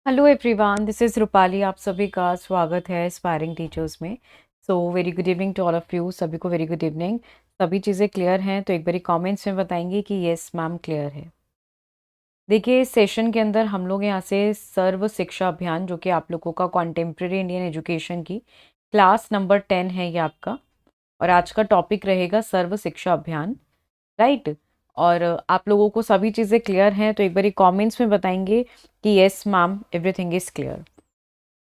Hello everyone, this is Rupali. आप सभी का स्वागत है एस्पायरिंग टीचर्स में। So very good evening to all of you. सभी को वेरी गुड इवनिंग। सभी चीज़ें क्लियर हैं तो एक बारी कमेंट्स में बताएंगे कि यस मैम क्लियर है। देखिए, इस सेशन के अंदर हम लोग यहाँ से सर्व शिक्षा अभियान, जो कि आप लोगों का कॉन्टेम्प्रेरी इंडियन एजुकेशन की क्लास नंबर 10 है ये आपका, और आज का टॉपिक रहेगा सर्व शिक्षा अभियान, राइट। और आप लोगों को सभी चीज़ें क्लियर हैं तो एक बारी कमेंट्स में बताएंगे कि yes ma'am everything is clear.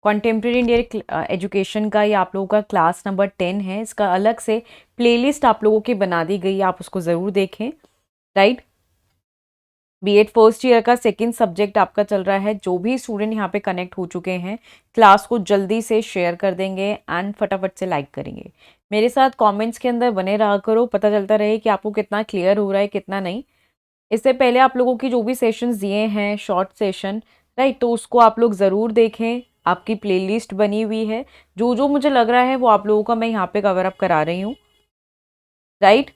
Contemporary Indian education का ये आप लोगों का क्लास नंबर 10 है। इसका अलग से प्लेलिस्ट आप लोगों की बना दी गई है, आप उसको ज़रूर देखें, राइट। बीएड फर्स्ट ईयर का सेकंड सब्जेक्ट आपका चल रहा है। जो भी स्टूडेंट यहाँ पे कनेक्ट हो चुके हैं, क्लास को जल्दी से शेयर कर देंगे एंड फटाफट से लाइक करेंगे। मेरे साथ कमेंट्स के अंदर बने रहा करो, पता चलता रहे कि आपको कितना क्लियर हो रहा है कितना नहीं। इससे पहले आप लोगों की जो भी सेशंस दिए हैं शॉर्ट सेशन, राइट, तो उसको आप लोग ज़रूर देखें। आपकी प्लेलिस्ट बनी हुई है, जो जो मुझे लग रहा है वो आप लोगों का मैं यहाँ पे कवर अप करा रही हूँ, राइट।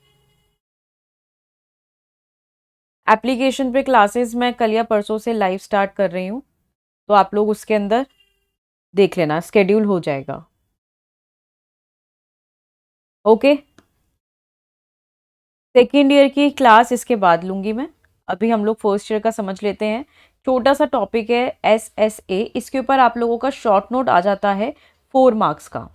एप्लीकेशन पे क्लासेस मैं कल या परसों से लाइव स्टार्ट कर रही हूँ, तो आप लोग उसके अंदर देख लेना, स्केड्यूल हो जाएगा। ओके, सेकेंड ईयर की क्लास इसके बाद लूँगी मैं। अभी हम लोग फर्स्ट ईयर का समझ लेते हैं। छोटा सा टॉपिक है SSA। इसके ऊपर आप लोगों का शॉर्ट नोट आ जाता है 4 मार्क्स का,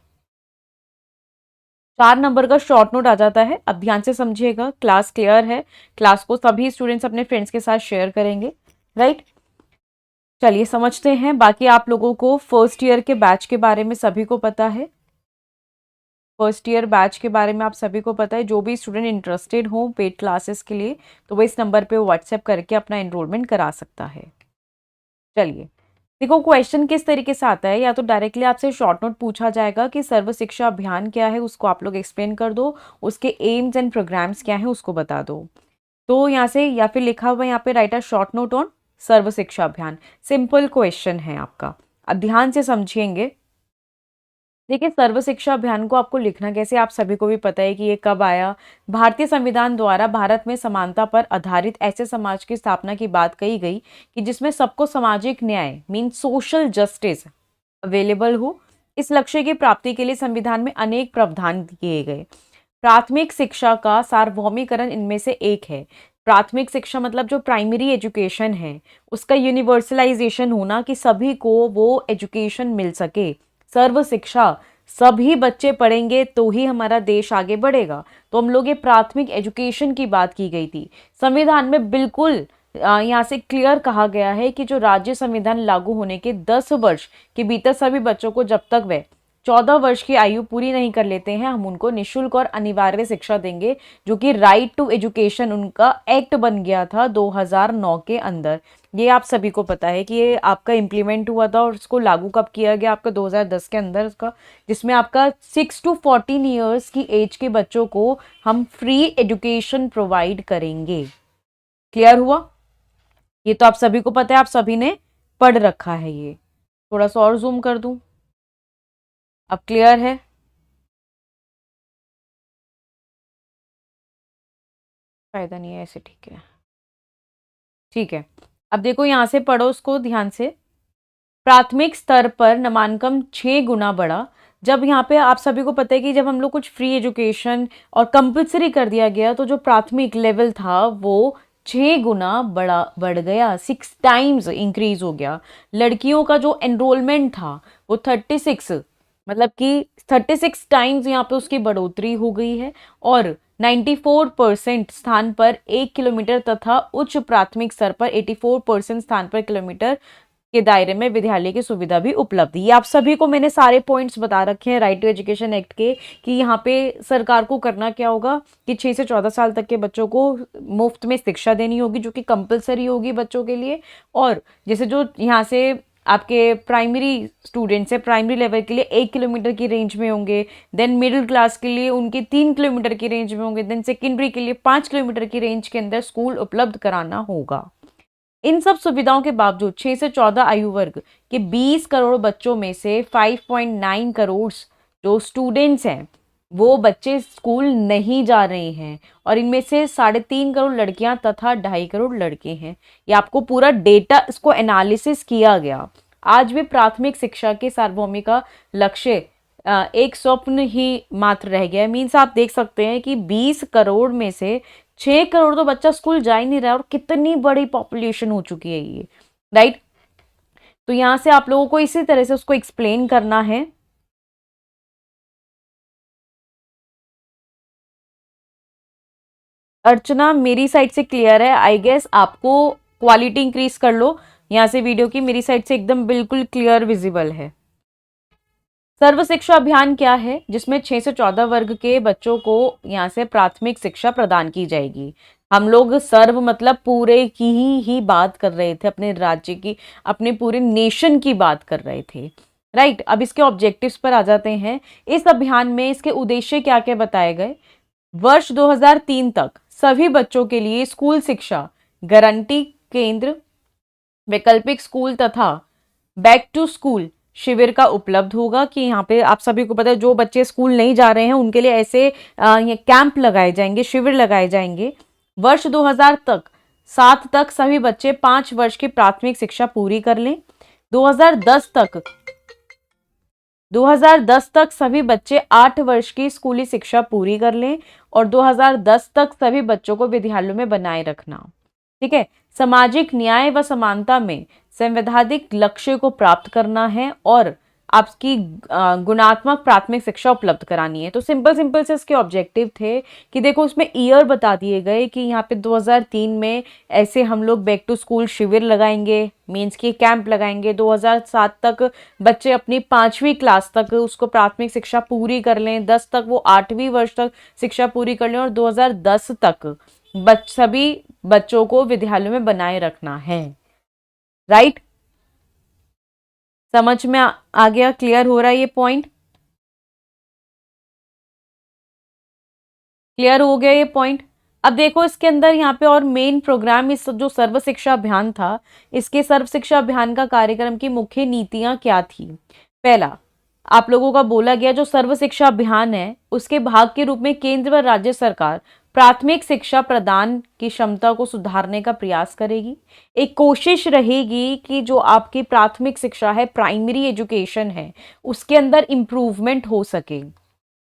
4 नंबर का शॉर्ट नोट आ जाता है। अब ध्यान से समझिएगा, क्लास क्लियर है। क्लास को सभी स्टूडेंट्स अपने फ्रेंड्स के साथ शेयर करेंगे, राइट। चलिए समझते हैं। बाकी आप लोगों को फर्स्ट ईयर के बैच के बारे में सभी को पता है। फर्स्ट ईयर बैच के बारे में आप सभी को पता है। जो भी स्टूडेंट इंटरेस्टेड हो पेड क्लासेस के लिए, तो वो इस नंबर पे व्हाट्सएप करके अपना एनरोलमेंट करा सकता है। चलिए देखो, क्वेश्चन किस तरीके से आता है। या तो डायरेक्टली आपसे शॉर्ट नोट पूछा जाएगा कि सर्व शिक्षा अभियान क्या है, उसको आप लोग एक्सप्लेन कर दो। उसके एम्स एंड प्रोग्राम्स क्या है उसको बता दो। तो यहाँ से या फिर लिखा हुआ यहाँ पे write a short note on Sarva Shiksha Abhiyan. Simple question है आपका, अब ध्यान से समझिएंगे। देखिए, सर्व शिक्षा अभियान को आपको लिखना कैसे, आप सभी को भी पता है कि ये कब आया। भारतीय संविधान द्वारा भारत में समानता पर आधारित ऐसे समाज की स्थापना की बात कही गई कि जिसमें सबको सामाजिक न्याय मीन सोशल जस्टिस अवेलेबल हो। इस लक्ष्य की प्राप्ति के लिए संविधान में अनेक प्रावधान किए गए। प्राथमिक शिक्षा का सार्वभौमिकरण इनमें से एक है। प्राथमिक शिक्षा मतलब जो प्राइमरी एजुकेशन है, उसका यूनिवर्सलाइजेशन होना, कि सभी को वो एजुकेशन मिल सके। सर्व शिक्षा, सभी बच्चे पढ़ेंगे तो ही हमारा देश आगे बढ़ेगा। तो हम लोग ये प्राथमिक एजुकेशन की बात की गई थी। संविधान में बिल्कुल यहाँ से क्लियर कहा गया है कि जो राज्य संविधान लागू होने के 10 वर्ष के भीतर सभी बच्चों को, जब तक वे 14 वर्ष की आयु पूरी नहीं कर लेते हैं, हम उनको निःशुल्क और अनिवार्य शिक्षा देंगे, जो कि राइट टू एजुकेशन उनका एक्ट बन गया था 2009 के अंदर। ये आप सभी को पता है कि ये आपका इम्प्लीमेंट हुआ था, और इसको लागू कब किया गया आपका 2010 के अंदर उसका, जिसमें आपका 6 to 14 ईयर्स की एज के बच्चों को हम फ्री एजुकेशन प्रोवाइड करेंगे। क्लियर हुआ? ये तो आप सभी को पता है, आप सभी ने पढ़ रखा है। ये थोड़ा सा और जूम कर दूं, अब क्लियर है? फायदा नहीं है ऐसे, ठीक है, ठीक है। अब देखो यहाँ से पढ़ो उसको ध्यान से। प्राथमिक स्तर पर नामांकन 6 गुना बढ़ा। जब यहाँ पे आप सभी को पता है कि जब हम लोग कुछ फ्री एजुकेशन और कंपल्सरी कर दिया गया, तो जो प्राथमिक लेवल था वो 6 गुना बढ़ गया, 6 टाइम्स इंक्रीज हो गया। लड़कियों का जो एनरोलमेंट था वो 36, मतलब कि 36 टाइम्स यहाँ पे उसकी बढ़ोतरी हो गई है। और 94% स्थान पर 1 किलोमीटर तथा उच्च प्राथमिक स्तर पर 84% स्थान पर किलोमीटर के दायरे में विद्यालय की सुविधा भी उपलब्ध है। ये आप सभी को मैंने सारे पॉइंट्स बता रखे हैं राइट टू एजुकेशन एक्ट के, कि यहाँ पे सरकार को करना क्या होगा कि 6 से 14 साल तक के बच्चों को मुफ्त में शिक्षा देनी होगी, जो कि कंपलसरी होगी बच्चों के लिए। और जैसे जो यहाँ से आपके प्राइमरी स्टूडेंट्स है, प्राइमरी लेवल के लिए 1 किलोमीटर की रेंज में होंगे, देन मिडिल क्लास के लिए उनके 3 किलोमीटर की रेंज में होंगे, देन सेकेंडरी के लिए 5 किलोमीटर की रेंज के अंदर स्कूल उपलब्ध कराना होगा। इन सब सुविधाओं के बावजूद 6 से 14 आयु वर्ग के 20 करोड़ बच्चों में से 5.9 करोड़ जो स्टूडेंट्स हैं, वो बच्चे स्कूल नहीं जा रहे हैं। और इनमें से 3.5 करोड़ लड़कियां तथा 2.5 करोड़ लड़के हैं। ये आपको पूरा डेटा, इसको एनालिसिस किया गया। आज भी प्राथमिक शिक्षा के सार्वभौमिक का लक्ष्य एक स्वप्न ही मात्र रह गया है। मीन्स आप देख सकते हैं कि 20 करोड़ में से 6 करोड़ तो बच्चा स्कूल जा ही नहीं रहा है, और कितनी बड़ी पॉपुलेशन हो चुकी है ये, राइट। तो यहां से आप लोगों को इसी तरह से उसको एक्सप्लेन करना है। अर्चना, मेरी साइड से क्लियर है, आई गेस आपको क्वालिटी इंक्रीज कर लो यहां से वीडियो की, मेरी साइड से एकदम बिल्कुल क्लियर विजिबल है। सर्व शिक्षा अभियान क्या है, जिसमें 6 से 14 वर्ग के बच्चों को यहाँ से प्राथमिक शिक्षा प्रदान की जाएगी। हम लोग सर्व मतलब पूरे की ही बात कर रहे थे, अपने राज्य की, अपने पूरे नेशन की बात कर रहे थे, राइट। अब इसके ऑब्जेक्टिव्स पर आ जाते हैं। इस अभियान में इसके उद्देश्य क्या क्या बताए गए। वर्ष 2003 तक सभी बच्चों के लिए स्कूल शिक्षा, गारंटी केंद्र, वैकल्पिक स्कूल तथा बैक टू स्कूल शिविर का उपलब्ध होगा। कि यहाँ पे आप सभी को पता है, जो बच्चे स्कूल नहीं जा रहे हैं उनके लिए ऐसे ये कैंप लगाए जाएंगे, शिविर लगाए जाएंगे। वर्ष 2000 तक 7 तक सभी बच्चे 5 वर्ष की प्राथमिक शिक्षा पूरी कर लें। 2010 तक सभी बच्चे 8 वर्ष की स्कूली शिक्षा पूरी कर लें, और 2010 तक सभी बच्चों को विद्यालयों में बनाए रखना। ठीक है। सामाजिक न्याय व समानता में संवैधानिक लक्ष्य को प्राप्त करना है, और आपकी गुणात्मक प्राथमिक शिक्षा उपलब्ध करानी है। तो सिंपल सिंपल से इसके ऑब्जेक्टिव थे कि देखो इसमें ईयर बता दिए गए कि यहाँ पे 2003 में ऐसे हम लोग बैक टू स्कूल शिविर लगाएंगे, मीन्स की कैंप लगाएंगे। 2007 तक बच्चे अपनी 5वीं क्लास तक उसको प्राथमिक शिक्षा पूरी कर लें, 10 तक वो 8वीं वर्ष तक शिक्षा पूरी कर लें, और 2010 तक सभी बच्चों को विद्यालयों में बनाए रखना है, राइट। समझ में आ गया, क्लियर हो रहा है ये पॉइंट, क्लियर हो गया ये पॉइंट। अब देखो इसके अंदर यहाँ पे और मेन प्रोग्राम, इस जो सर्व शिक्षा अभियान था, इसके सर्व शिक्षा अभियान का कार्यक्रम की मुख्य नीतियां क्या थी। पहला, आप लोगों का बोला गया जो सर्व शिक्षा अभियान है उसके भाग के रूप में केंद्र व राज्य सरकार प्राथमिक शिक्षा प्रदान की क्षमता को सुधारने का प्रयास करेगी। एक कोशिश रहेगी कि जो आपकी प्राथमिक शिक्षा है, प्राइमरी एजुकेशन है, उसके अंदर इम्प्रूवमेंट हो सके,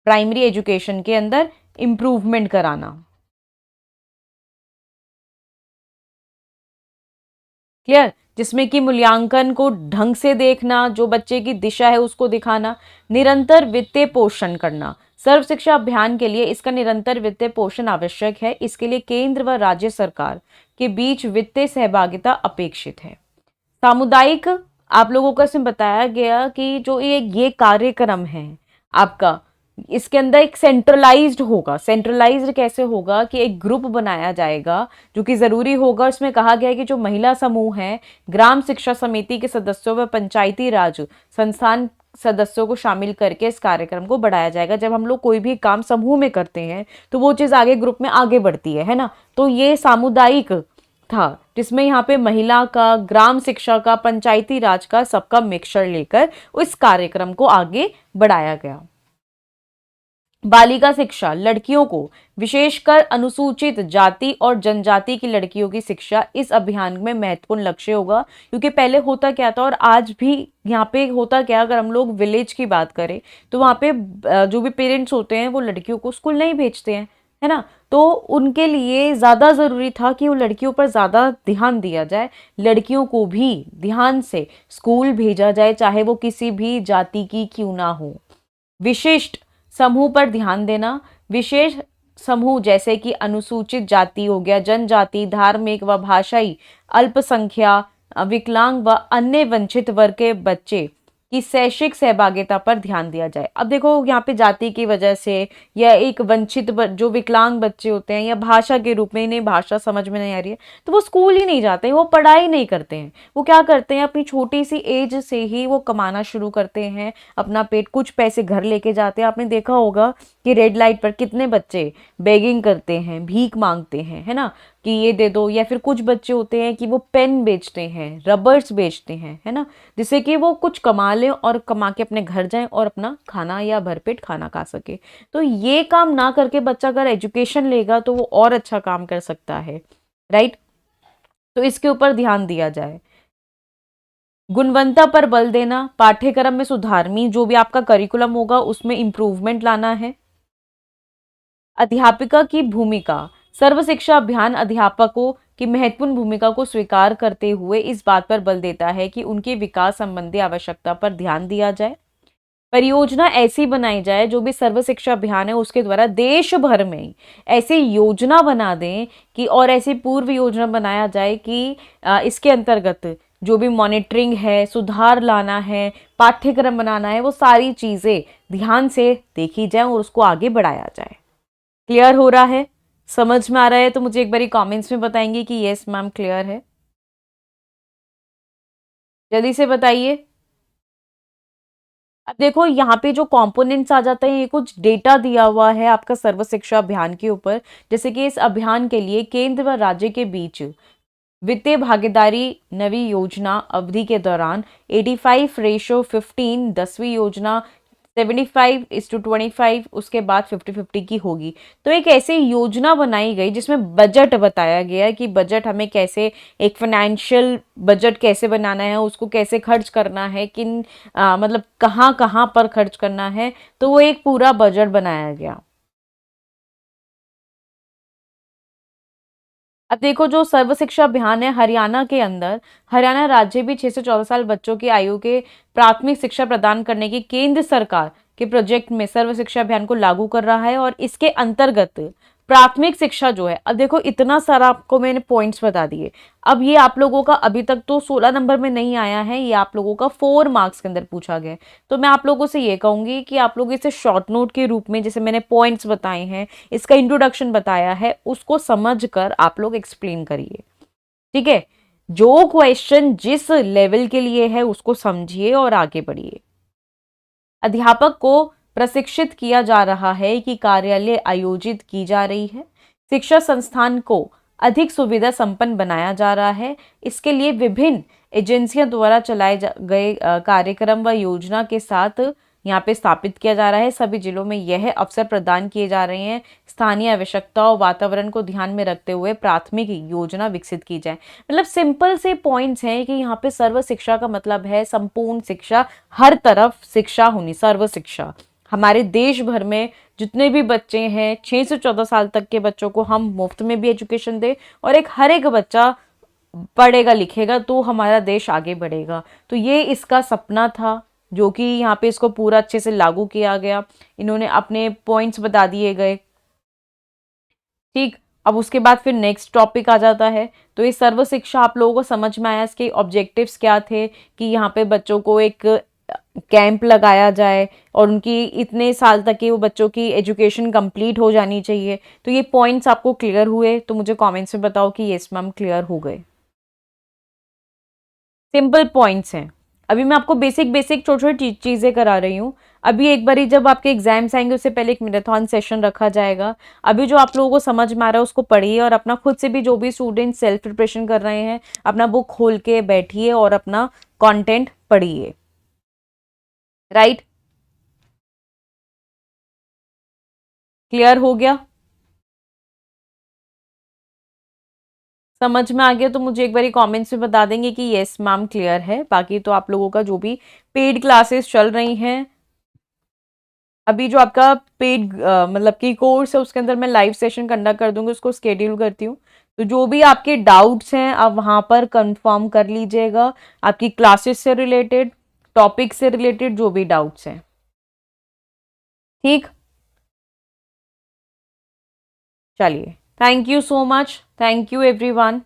प्राइमरी एजुकेशन के अंदर इम्प्रूवमेंट कराना। क्लियर। जिसमें कि मूल्यांकन को ढंग से देखना, जो बच्चे की दिशा है उसको दिखाना, निरंतर वित्तीय पोषण करना। सर्व शिक्षा अभियान के लिए इसका निरंतर वित्तीय पोषण आवश्यक है। इसके लिए केंद्र व राज्य सरकार के बीच वित्तीय सहभागिता अपेक्षित है। सामुदायिक, आप लोगों को इसमें बताया गया कि जो ये कार्यक्रम है आपका, इसके अंदर एक सेंट्रलाइज्ड होगा। सेंट्रलाइज्ड कैसे होगा कि एक ग्रुप बनाया जाएगा जो कि जरूरी होगा। इसमें कहा गया है कि जो महिला समूह है, ग्राम शिक्षा समिति के सदस्यों व पंचायती राज संस्थान सदस्यों को शामिल करके इस कार्यक्रम को बढ़ाया जाएगा। जब हम लोग कोई भी काम समूह में करते हैं तो वो चीज आगे ग्रुप में आगे बढ़ती है ना। तो ये सामुदायिक था जिसमें यहाँ पे महिला का, ग्राम शिक्षा का, पंचायती राज का, सबका मिक्सचर लेकर उस कार्यक्रम को आगे बढ़ाया गया। बालिका शिक्षा, लड़कियों को, विशेषकर अनुसूचित जाति और जनजाति की लड़कियों की शिक्षा इस अभियान में महत्वपूर्ण लक्ष्य होगा। क्योंकि पहले होता क्या था और आज भी यहाँ पे होता क्या, अगर हम लोग विलेज की बात करें तो वहाँ पे जो भी पेरेंट्स होते हैं वो लड़कियों को स्कूल नहीं भेजते हैं, है ना। तो उनके लिए ज़्यादा ज़रूरी था कि वो लड़कियों पर ज़्यादा ध्यान दिया जाए, लड़कियों को भी ध्यान से स्कूल भेजा जाए, चाहे वो किसी भी जाति की क्यों ना हो। विशिष्ट समूह पर ध्यान देना, विशेष समूह जैसे कि अनुसूचित जाति हो गया, जनजाति, धार्मिक व भाषाई अल्पसंख्या, विकलांग व अन्य वंचित वर्ग के बच्चे की शैक्षिक सहभागिता पर ध्यान दिया जाए। अब देखो यहाँ पे जाति की वजह से या एक वंचित जो विकलांग बच्चे होते हैं या भाषा के रूप में इन्हें भाषा समझ में नहीं आ रही है तो वो स्कूल ही नहीं जाते हैं, वो पढ़ाई नहीं करते हैं। वो क्या करते हैं, अपनी छोटी सी एज से ही वो कमाना शुरू करते हैं, अपना पेट, कुछ पैसे घर लेके जाते हैं। आपने देखा होगा कि रेड लाइट पर कितने बच्चे बेगिंग करते हैं, भीख मांगते हैं, है ना, कि ये दे दो। या फिर कुछ बच्चे होते हैं कि वो पेन बेचते हैं, रबर्स बेचते हैं, है ना, जिससे कि वो कुछ कमा लें और कमा के अपने घर जाएं और अपना खाना या भरपेट खाना खा सके। तो ये काम ना करके बच्चा अगर एजुकेशन लेगा तो वो और अच्छा काम कर सकता है, राइट। तो इसके ऊपर ध्यान दिया जाए। गुणवत्ता पर बल देना, पाठ्यक्रम में सुधारनी, जो भी आपका करिकुलम होगा उसमें इंप्रूवमेंट लाना है। अध्यापिका की भूमिका, सर्व शिक्षा अभियान अध्यापकों की महत्वपूर्ण भूमिका को स्वीकार करते हुए इस बात पर बल देता है कि उनके विकास संबंधी आवश्यकता पर ध्यान दिया जाए। परियोजना ऐसी बनाई जाए, जो भी सर्व शिक्षा अभियान है उसके द्वारा देश भर में ऐसी योजना बना दें कि, और ऐसी पूर्व योजना बनाया जाए कि इसके अंतर्गत जो भी मॉनिटरिंग है, सुधार लाना है, पाठ्यक्रम बनाना है, वो सारी चीजें ध्यान से देखी जाए और उसको आगे बढ़ाया जाए। क्लियर हो रहा है? समझ में आ रहा है तो मुझे एक बारी कमेंट्स में बताएंगे कि यस मैम क्लियर है। जल्दी से बताइए। अब देखो यहाँ पे जो कंपोनेंट्स आ जाते हैं, ये कुछ डेटा दिया हुआ है आपका सर्व शिक्षा अभियान के ऊपर। जैसे कि इस अभियान के लिए केंद्र व राज्य के बीच वित्तीय भागीदारी नवी योजना अवधि के दौरान 85:15 10वीं योजना 75:25 उसके बाद 50-50 की होगी। तो एक ऐसी योजना बनाई गई जिसमें बजट बताया गया है कि बजट हमें कैसे, एक फाइनेंशियल बजट कैसे बनाना है, उसको कैसे खर्च करना है, किन मतलब कहाँ कहाँ पर खर्च करना है। तो वो एक पूरा बजट बनाया गया। अब देखो जो सर्व शिक्षा अभियान है हरियाणा के अंदर, हरियाणा राज्य भी 6 से 14 साल बच्चों की आयु के प्राथमिक शिक्षा प्रदान करने की केंद्र सरकार के प्रोजेक्ट में सर्व शिक्षा अभियान को लागू कर रहा है। और इसके अंतर्गत प्राथमिक शिक्षा जो है, अब देखो इतना सारा आपको मैंने पॉइंट्स बता दिए। अब ये आप लोगों का अभी तक तो 16 नंबर में नहीं आया है, ये आप लोगों का 4 मार्क्स के अंदर पूछा गया है। तो मैं आप लोगों से ये कहूंगी कि आप लोग इसे शॉर्ट नोट के रूप में, जैसे मैंने पॉइंट्स बताए हैं, इसका इंट्रोडक्शन बताया है, उसको समझ कर आप लोग एक्सप्लेन करिए। ठीक है? जो क्वेश्चन जिस लेवल के लिए है उसको समझिए और आगे बढ़िए। अध्यापक को प्रशिक्षित किया जा रहा है कि कार्यालय आयोजित की जा रही है। शिक्षा संस्थान को अधिक सुविधा संपन्न बनाया जा रहा है। इसके लिए विभिन्न एजेंसियों द्वारा चलाए गए कार्यक्रम व योजना के साथ यहाँ पे स्थापित किया जा रहा है। सभी जिलों में यह अवसर प्रदान किए जा रहे हैं। स्थानीय आवश्यकता और वातावरण को ध्यान में रखते हुए प्राथमिक योजना विकसित की जाए। मतलब सिंपल से पॉइंट्स हैं कि यहाँ पे सर्व शिक्षा का मतलब है संपूर्ण शिक्षा, हर तरफ शिक्षा होनी, सर्व शिक्षा। हमारे देश भर में जितने भी बच्चे हैं 6 से 14 साल तक के बच्चों को हम मुफ्त में भी एजुकेशन दे, और एक हर एक बच्चा पढ़ेगा लिखेगा तो हमारा देश आगे बढ़ेगा। तो ये इसका सपना था, जो कि यहाँ पे इसको पूरा अच्छे से लागू किया गया। इन्होंने अपने पॉइंट्स बता दिए गए। ठीक, अब उसके बाद फिर नेक्स्ट टॉपिक आ जाता है। तो ये सर्व शिक्षा आप लोगों को समझ में आया, इसके ऑब्जेक्टिव्स क्या थे कि यहाँ पे बच्चों को एक कैंप लगाया जाए और उनकी इतने साल तक की वो बच्चों की एजुकेशन कंप्लीट हो जानी चाहिए। तो ये पॉइंट्स आपको क्लियर हुए तो मुझे कमेंट्स में बताओ कि यस मैम क्लियर हो गए। सिंपल पॉइंट्स हैं। अभी मैं आपको बेसिक बेसिक छोटी छोटी चीज़ें करा रही हूँ। अभी एक बारी जब आपके एग्जाम्स आएंगे उससे पहले एक मैराथन सेशन रखा जाएगा। अभी जो आप लोगों को समझ में आ रहा है उसको पढ़िए, और अपना खुद से भी जो भी स्टूडेंट सेल्फ प्रिपरेशन कर रहे हैं अपना बुक खोल के बैठिए और अपना कंटेंट पढ़िए। राइट? क्लियर हो गया? समझ में आ गया तो मुझे एक बारी कमेंट्स में बता देंगे कि यस मैम क्लियर है। बाकी तो आप लोगों का जो भी पेड क्लासेस चल रही हैं, अभी जो आपका पेड मतलब कि कोर्स है उसके अंदर मैं लाइव सेशन कंडक्ट कर दूंगी, उसको स्केड्यूल करती हूँ। तो जो भी आपके डाउट्स हैं आप वहाँ पर कंफर्म कर लीजिएगा, आपकी क्लासेस से रिलेटेड, टॉपिक से रिलेटेड जो भी डाउट्स हैं। ठीक, चलिए, thank you so much, thank you everyone.